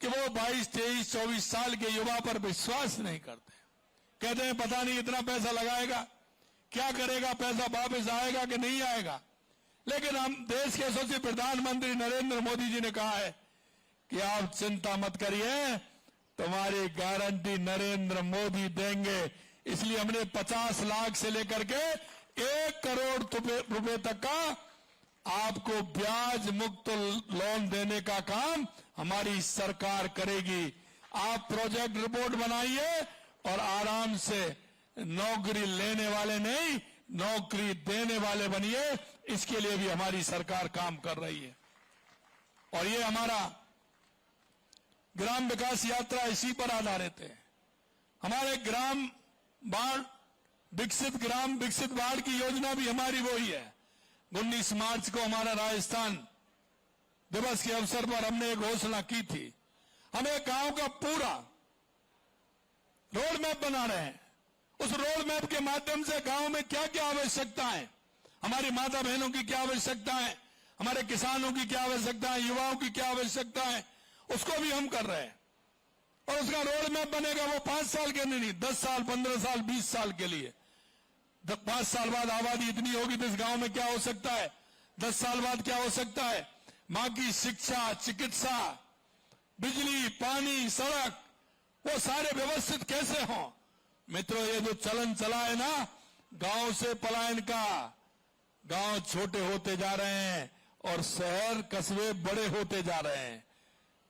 S1: कि वो 22, 23, 24 साल के युवा पर विश्वास नहीं करते। कहते हैं पता नहीं इतना पैसा लगाएगा, क्या करेगा, पैसा वापस आएगा कि नहीं आएगा। लेकिन हम देश के यशस्वी प्रधानमंत्री नरेंद्र मोदी जी ने कहा है कि आप चिंता मत करिए, तुम्हारी गारंटी नरेंद्र मोदी देंगे। इसलिए हमने 50 लाख से लेकर के 1 करोड़ रुपए तक का आपको ब्याज मुक्त लोन देने का काम हमारी सरकार करेगी। आप प्रोजेक्ट रिपोर्ट बनाइए और आराम से नौकरी लेने वाले नहीं, नौकरी देने वाले बनिए। इसके लिए भी हमारी सरकार काम कर रही है। और ये हमारा ग्राम विकास यात्रा इसी पर आधारित है। हमारे ग्राम बाढ़ विकसित ग्राम विकसित बाढ़ की योजना भी हमारी वही है। 19 मार्च को हमारा राजस्थान दिवस के अवसर पर हमने एक घोषणा की थी। हम एक गांव का पूरा रोड मैप बना रहे हैं। उस रोड मैप के माध्यम से गांव में क्या क्या आवश्यकता है, हमारी माता बहनों की क्या आवश्यकता है, हमारे किसानों की क्या आवश्यकता है, युवाओं की क्या आवश्यकता है, उसको भी हम कर रहे हैं। और उसका रोड मैप बनेगा वो 5 साल के नहीं, 10 साल, 15 साल, 20 साल के लिए। 5 साल बाद आबादी इतनी होगी तो इस गांव में क्या हो सकता है, 10 साल बाद क्या हो सकता है, मां की शिक्षा, चिकित्सा, बिजली, पानी, सड़क, वो सारे व्यवस्थित कैसे हों। मित्रों, ये जो चलन चला है ना गांव से पलायन का, गांव छोटे होते जा रहे हैं और शहर कस्बे बड़े होते जा रहे हैं।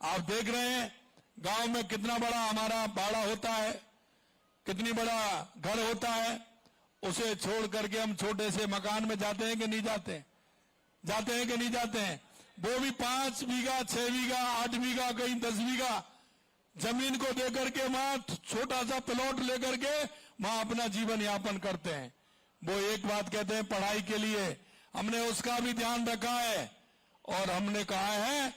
S1: आप देख रहे हैं गांव में कितना बड़ा हमारा बाड़ा होता है, कितनी बड़ा घर होता है। उसे छोड़ करके हम छोटे से मकान में जाते हैं कि नहीं जाते, जाते हैं कि नहीं जाते हैं। वो भी 5 बीघा, 6 बीघा, 8 बीघा, कहीं 10 बीघा जमीन को देकर के वहां छोटा सा प्लॉट लेकर के वहां अपना जीवन यापन करते हैं। वो एक बात कहते हैं पढ़ाई के लिए, हमने उसका भी ध्यान रखा है। और हमने कहा है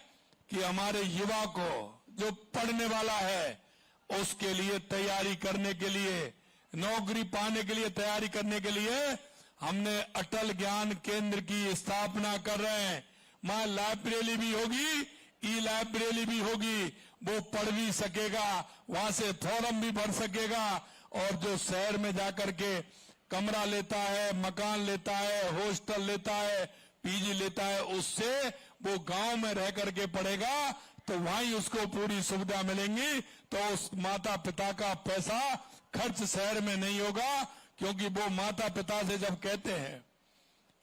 S1: कि हमारे युवा को जो पढ़ने वाला है उसके लिए तैयारी करने के लिए, नौकरी पाने के लिए तैयारी करने के लिए हमने अटल ज्ञान केंद्र की स्थापना कर रहे हैं। वहां लाइब्रेरी भी होगी, ई लाइब्रेरी भी होगी। वो पढ़ भी सकेगा, वहां से फॉर्म भी भर सकेगा। और जो शहर में जाकर के कमरा लेता है, मकान लेता है, हॉस्टल लेता है, पीजी लेता है, उससे वो गांव में रह करके पढ़ेगा तो वहीं उसको पूरी सुविधा मिलेंगी। तो उस माता पिता का पैसा खर्च शहर में नहीं होगा, क्योंकि वो माता पिता से जब कहते हैं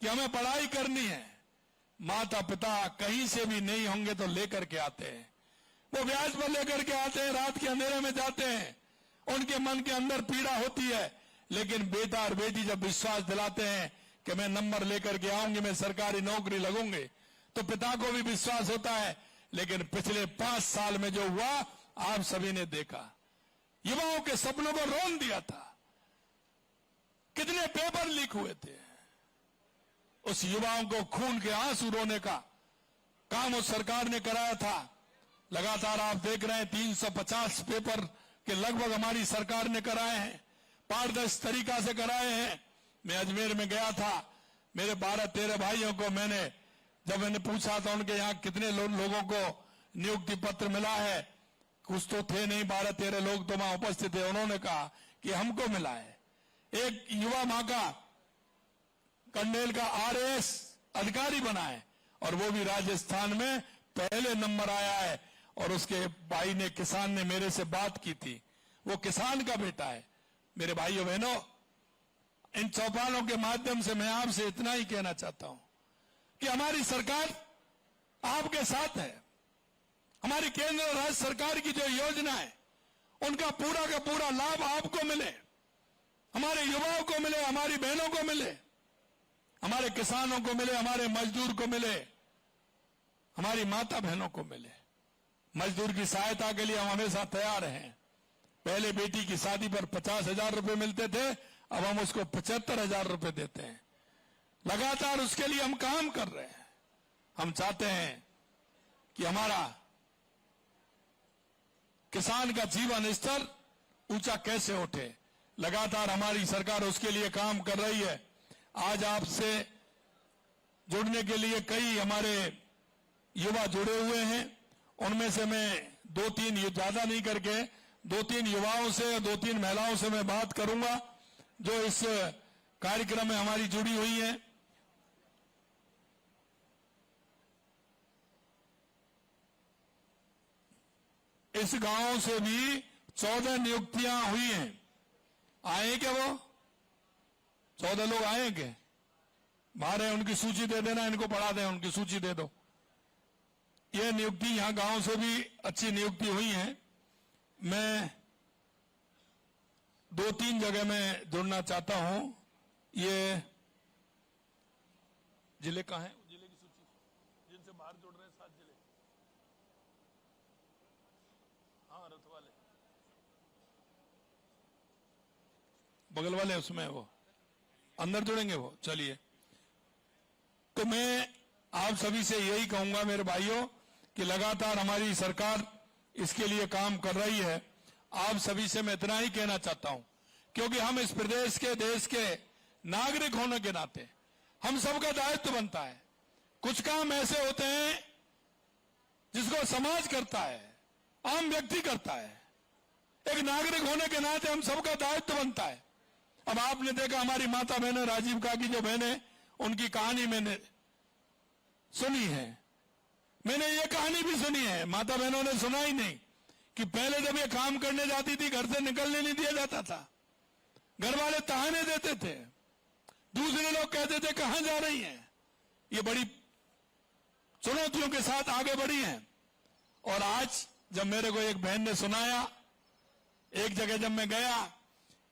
S1: कि हमें पढ़ाई करनी है, माता पिता कहीं से भी नहीं होंगे तो लेकर के आते हैं। वो ब्याज पर लेकर के आते हैं, रात के अंधेरे में जाते हैं, उनके मन के अंदर पीड़ा होती है। लेकिन बेटा और बेटी जब विश्वास दिलाते हैं कि मैं नंबर लेकर के आऊंगी, मैं सरकारी नौकरी लगूंगी, तो पिता को भी विश्वास होता है। लेकिन पिछले 5 साल में जो हुआ आप सभी ने देखा, युवाओं के सपनों को रौंद दिया था। कितने पेपर लीक हुए थे, उस युवाओं को खून के आंसू रोने का काम उस सरकार ने कराया था। लगातार आप देख रहे हैं 350 पेपर के लगभग हमारी सरकार ने कराए हैं, पारदर्शी तरीका से कराए हैं। मैं अजमेर में गया था, मेरे 12-13 भाइयों को जब मैंने पूछा था उनके यहाँ कितने लोगों को नियुक्ति पत्र मिला है, कुछ तो थे नहीं, 12-13 लोग तो वहां उपस्थित थे। उन्होंने कहा कि हमको मिला है। एक युवा वहां का कंडेल का RAS अधिकारी बना है और वो भी राजस्थान में पहले नंबर आया है। और उसके भाई ने, किसान ने मेरे से बात की थी, वो किसान का बेटा है। मेरे भाइयों बहनों, इन चौपालों के माध्यम से मैं आपसे इतना ही कहना चाहता हूं कि हमारी सरकार आपके साथ है। हमारी केंद्र और राज्य सरकार की जो योजना है उनका पूरा का पूरा लाभ आपको मिले, हमारे युवाओं को मिले, हमारी बहनों को मिले, हमारे किसानों को मिले, हमारे मजदूर को मिले, हमारी माता बहनों को मिले। मजदूर की सहायता के लिए हम हमेशा तैयार हैं। पहले बेटी की शादी पर 50,000 रुपए मिलते थे, अब हम उसको 75,000 रुपए देते हैं। लगातार उसके लिए हम काम कर रहे हैं। हम चाहते हैं कि हमारा किसान का जीवन स्तर ऊंचा कैसे उठे। लगातार हमारी सरकार उसके लिए काम कर रही है। आज आपसे जुड़ने के लिए कई हमारे युवा जुड़े हुए हैं। उनमें से मैं 2-3, ज्यादा नहीं करके 2-3 युवाओं से, 2-3 महिलाओं से मैं बात करूंगा जो इस कार्यक्रम में हमारी जुड़ी हुई हैं। इस गांव से भी 14 नियुक्तियां हुई हैं। आए क्या वो 14 लोग आए क्या? बाहर है, उनकी सूची दे देना, इनको पढ़ा दें, उनकी सूची दे दो। ये नियुक्ति यहां गांव से भी अच्छी नियुक्ति हुई है। मैं 2-3 जगह में जुड़ना चाहता हूं। ये जिले कहां है? जिले की सूची जिनसे बाहर जुड़ रहे हैं 7 जिले। हाँ, रथ वाले बगल वाले उसमें वो अंदर जुड़ेंगे वो। चलिए, तो मैं आप सभी से यही कहूंगा मेरे भाइयों कि लगातार हमारी सरकार इसके लिए काम कर रही है। आप सभी से मैं इतना ही कहना चाहता हूं, क्योंकि हम इस प्रदेश के, देश के नागरिक होने के नाते हम सबका दायित्व बनता है। कुछ काम ऐसे होते हैं जिसको समाज करता है, आम व्यक्ति करता है। एक नागरिक होने के नाते हम सबका दायित्व बनता है। अब आपने देखा हमारी माता बहनें, राजीव काकी जो बहनें, उनकी कहानी मैंने सुनी है। मैंने ये कहानी भी सुनी है, माता बहनों ने सुना ही नहीं, कि पहले जब ये काम करने जाती थी घर से निकलने नहीं दिया जाता था। घर वाले ताने देते थे, दूसरे लोग कहते थे कहां जा रही हैं। ये बड़ी चुनौतियों के साथ आगे बढ़ी हैं। और आज जब मेरे को एक बहन ने सुनाया, एक जगह जब मैं गया,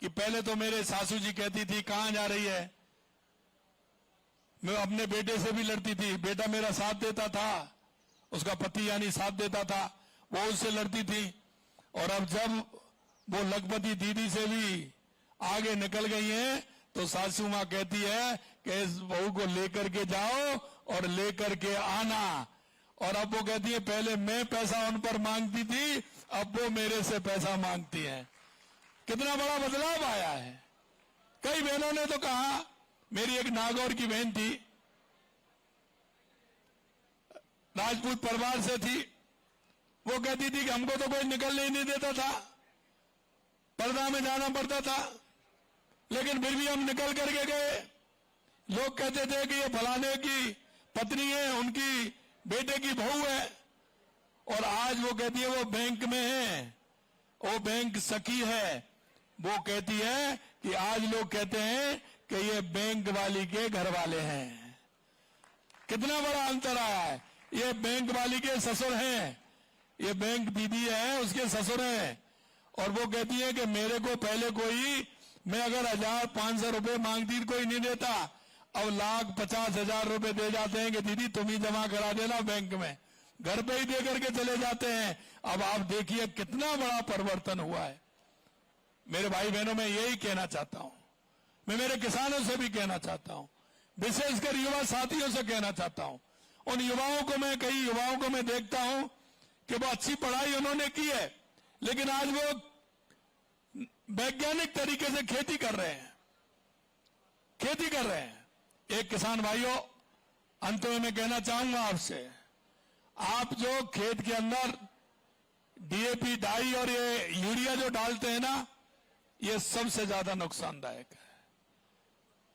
S1: कि पहले तो मेरे सासू जी कहती थी कहां जा रही है, मैं अपने बेटे से भी लड़ती थी, बेटा मेरा साथ देता था, उसका पति यानी साथ देता था, वो उससे लड़ती थी। और अब जब वो लखपति दीदी से भी आगे निकल गई हैं, तो सासू मां कहती है कि इस बहू को लेकर के जाओ और लेकर के आना। और अब वो कहती है पहले मैं पैसा उन पर मांगती थी, अब वो मेरे से पैसा मांगती है। कितना बड़ा बदलाव आया है। कई बहनों ने तो कहा, मेरी एक नागौर की बहन थी, राजपूत परिवार से थी, वो कहती थी कि हमको तो कोई निकलने ही नहीं देता था, पर्दा में जाना पड़ता था, लेकिन फिर भी हम निकल करके गए। लोग कहते थे कि ये फलाने की पत्नी है, उनकी बेटे की बहू है। और आज वो कहती है वो बैंक में है, वो बैंक सखी है। वो कहती है कि आज लोग कहते हैं कि ये बैंक वाली के घर वाले हैं। कितना बड़ा अंतर आया है। ये बैंक वाली के ससुर हैं, ये बैंक दीदी है उसके ससुर हैं। और वो कहती है कि मेरे को पहले कोई, मैं अगर 1000-500 रुपए मांगती तो कोई नहीं देता, अब 1,50,000 रुपए दे जाते हैं कि दीदी तुम ही जमा करा देना बैंक में, घर पे ही दे करके चले जाते हैं। अब आप देखिए कितना बड़ा परिवर्तन हुआ है। मेरे भाई बहनों, मैं यही कहना चाहता हूं, मैं मेरे किसानों से भी कहना चाहता हूं, विशेषकर युवा साथियों से कहना चाहता हूं। उन युवाओं को मैं, कई युवाओं को मैं देखता हूं कि वो अच्छी पढ़ाई उन्होंने की है, लेकिन आज वो वैज्ञानिक तरीके से खेती कर रहे हैं, खेती कर रहे हैं। एक किसान भाइयों, अंत में मैं कहना चाहूंगा आपसे, आप जो खेत के अंदर डीएपी, डाई और ये यूरिया जो डालते हैं ना, ये सबसे ज्यादा नुकसानदायक है।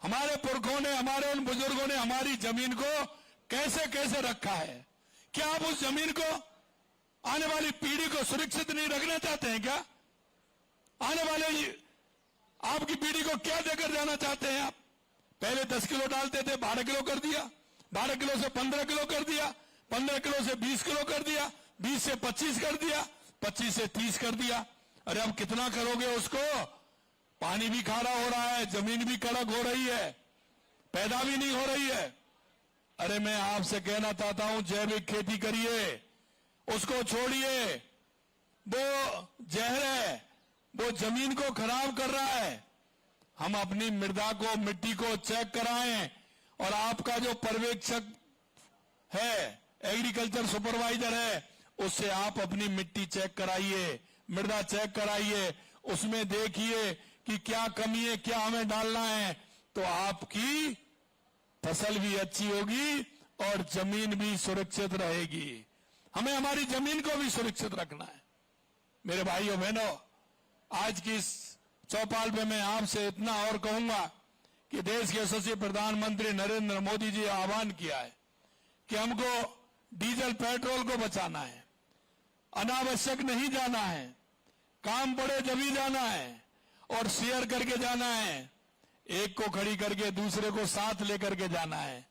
S1: हमारे पुरखों ने, हमारे उन बुजुर्गों ने हमारी जमीन को कैसे कैसे रखा है। क्या आप उस जमीन को, आने वाली पीढ़ी को सुरक्षित नहीं रखना चाहते हैं क्या? आने वाले आपकी पीढ़ी को क्या देकर जाना चाहते हैं आप? पहले 10 किलो डालते थे, 12 किलो कर दिया, 12 किलो से 15 किलो कर दिया, 15 किलो से 20 किलो कर दिया, 20 से 25 कर दिया, 25 से 30 कर दिया। अरे अब कितना करोगे उसको? पानी भी खारा हो रहा है, जमीन भी कड़क हो रही है, पैदा भी नहीं हो रही है। अरे मैं आपसे कहना चाहता हूं, जैविक खेती करिए, उसको छोड़िए। वो जहर है, वो जमीन को खराब कर रहा है। हम अपनी मृदा को, मिट्टी को चेक कराएं। और आपका जो पर्यवेक्षक है, एग्रीकल्चर सुपरवाइजर है, उससे आप अपनी मिट्टी चेक कराइए, मृदा चेक कराइए, उसमें देखिए कि क्या कमी है, क्या हमें डालना है। तो आपकी फसल भी अच्छी होगी और जमीन भी सुरक्षित रहेगी। हमें हमारी जमीन को भी सुरक्षित रखना है। मेरे भाइयों बहनों, आज की इस चौपाल पे मैं आपसे इतना और कहूंगा कि देश के यशस्वी प्रधानमंत्री नरेंद्र मोदी जी आह्वान किया है कि हमको डीजल पेट्रोल को बचाना है, अनावश्यक नहीं जाना है, काम पड़े जब ही जाना है और शेयर करके जाना है। एक को खड़ी करके दूसरे को साथ लेकर के जाना है।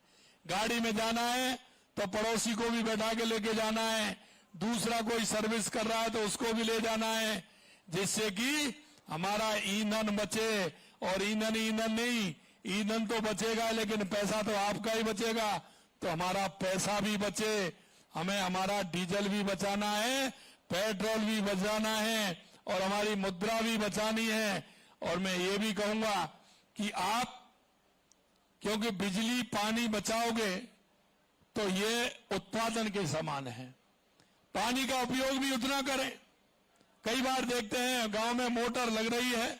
S1: गाड़ी में जाना है तो पड़ोसी को भी बैठा के लेके जाना है, दूसरा कोई सर्विस कर रहा है तो उसको भी ले जाना है, जिससे कि हमारा ईंधन बचे। और ईंधन नहीं, ईंधन तो बचेगा लेकिन पैसा तो आपका ही बचेगा, तो हमारा पैसा भी बचे। हमें हमारा डीजल भी बचाना है, पेट्रोल भी बचाना है और हमारी मुद्रा भी बचानी है। और मैं ये भी कहूंगा कि आप क्योंकि बिजली पानी बचाओगे तो ये उत्पादन के समान है, पानी का उपयोग भी उतना करें। कई बार देखते हैं गांव में मोटर लग रही है,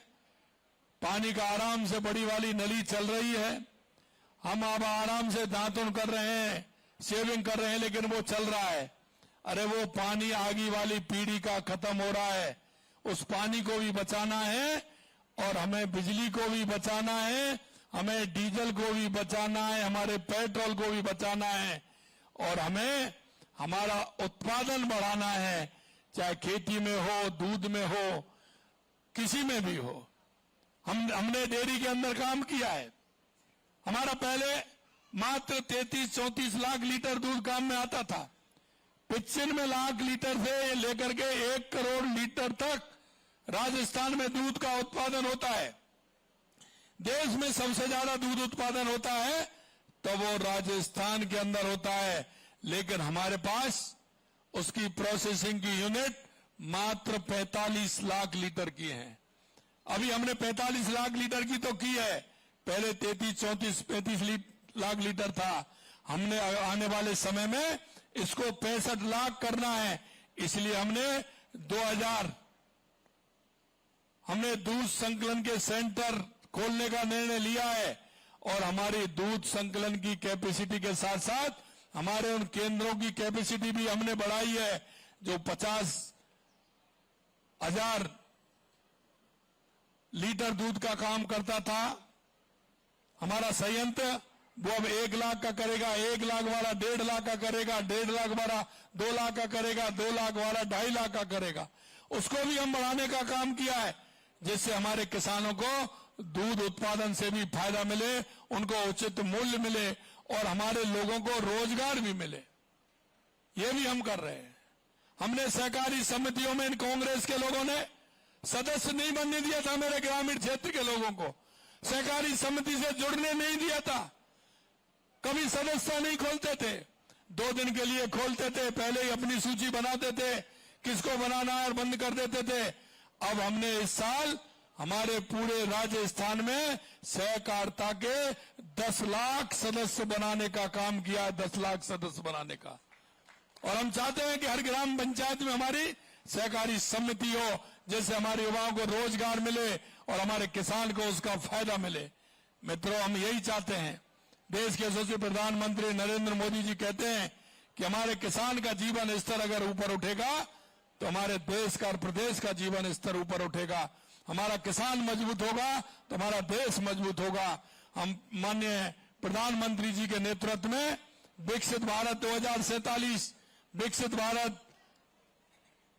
S1: पानी का आराम से बड़ी वाली नली चल रही है, हम अब आराम से दांतुन कर रहे हैं, शेविंग कर रहे हैं, लेकिन वो चल रहा है। अरे वो पानी आगे वाली पीढ़ी का खत्म हो रहा है, उस पानी को भी बचाना है और हमें बिजली को भी बचाना है, हमें डीजल को भी बचाना है, हमारे पेट्रोल को भी बचाना है और हमें हमारा उत्पादन बढ़ाना है, चाहे खेती में हो, दूध में हो, किसी में भी हो। हमने डेयरी के अंदर काम किया है। हमारा पहले मात्र 33-34 लाख लीटर दूध काम में आता था, 95 लाख लीटर से लेकर के 1 करोड़ लीटर तक राजस्थान में दूध का उत्पादन होता है। देश में सबसे ज्यादा दूध उत्पादन होता है तो वो राजस्थान के अंदर होता है, लेकिन हमारे पास उसकी प्रोसेसिंग की यूनिट मात्र 45 लाख लीटर की है। अभी हमने 45 लाख लीटर की तो की है, पहले 33, 34, 35 लाख लीटर था। हमने आने वाले समय में इसको 65 लाख करना है, इसलिए हमने दूध संकलन के सेंटर खोलने का निर्णय लिया है और हमारी दूध संकलन की कैपेसिटी के साथ साथ हमारे उन केंद्रों की कैपेसिटी भी हमने बढ़ाई है। जो 50,000 लीटर दूध का काम करता था हमारा संयंत्र, वो अब 1 लाख का करेगा, 1 लाख वाला 1.5 लाख का करेगा, 1.5 लाख वाला 2 लाख का करेगा, 2 लाख वाला 2.5 लाख का करेगा। उसको भी हम बढ़ाने का काम किया है, जिससे हमारे किसानों को दूध उत्पादन से भी फायदा मिले, उनको उचित मूल्य मिले और हमारे लोगों को रोजगार भी मिले। ये भी हम कर रहे हैं। हमने सहकारी समितियों में इन कांग्रेस के लोगों ने सदस्य नहीं बनने दिया था, मेरे ग्रामीण क्षेत्र के लोगों को सहकारी समिति से जुड़ने नहीं दिया था। कभी सदस्य नहीं खोलते थे, 2 दिन के लिए खोलते थे, पहले ही अपनी सूची बनाते थे किसको बनाना है और बंद कर देते थे। अब हमने इस साल हमारे पूरे राजस्थान में सहकारिता के 10 लाख सदस्य बनाने का काम किया, 10 लाख सदस्य बनाने का। और हम चाहते हैं कि हर ग्राम पंचायत में हमारी सहकारी समिति हो, जिससे हमारे युवाओं को रोजगार मिले और हमारे किसान को उसका फायदा मिले। मित्रों, हम यही चाहते हैं। देश के यशस्वी प्रधानमंत्री नरेंद्र मोदी जी कहते हैं कि हमारे किसान का जीवन स्तर अगर ऊपर उठेगा तो हमारे देश का और प्रदेश का जीवन स्तर ऊपर उठेगा। हमारा किसान मजबूत होगा तो हमारा देश मजबूत होगा। हम माननीय प्रधानमंत्री जी के नेतृत्व में विकसित भारत 2047, विकसित भारत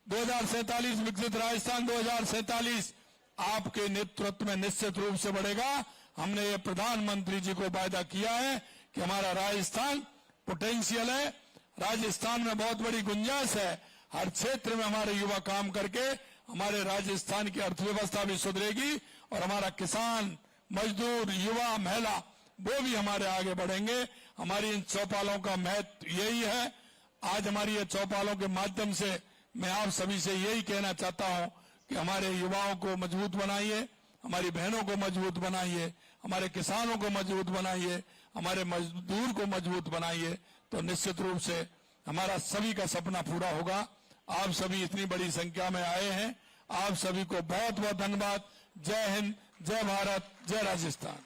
S1: 2047, विकसित राजस्थान 2047 आपके नेतृत्व में निश्चित रूप से बढ़ेगा। हमने ये प्रधानमंत्री जी को वायदा किया है कि हमारा राजस्थान पोटेंशियल है, राजस्थान में बहुत बड़ी गुंजाइश है। हर क्षेत्र में हमारे युवा काम करके हमारे राजस्थान की अर्थव्यवस्था भी सुधरेगी और हमारा किसान, मजदूर, युवा, महिला वो भी हमारे आगे बढ़ेंगे। हमारी इन चौपालों का महत्व यही है। आज हमारी ये चौपालों के माध्यम से मैं आप सभी से यही कहना चाहता हूं कि हमारे युवाओं को मजबूत बनाइए, हमारी बहनों को मजबूत बनाइए, हमारे किसानों को मजबूत बनाइए, हमारे मजदूर को मजबूत बनाइए, तो निश्चित रूप से हमारा सभी का सपना पूरा होगा। आप सभी इतनी बड़ी संख्या में आए हैं, आप सभी को बहुत बहुत धन्यवाद। जय हिंद, जय भारत, जय राजस्थान।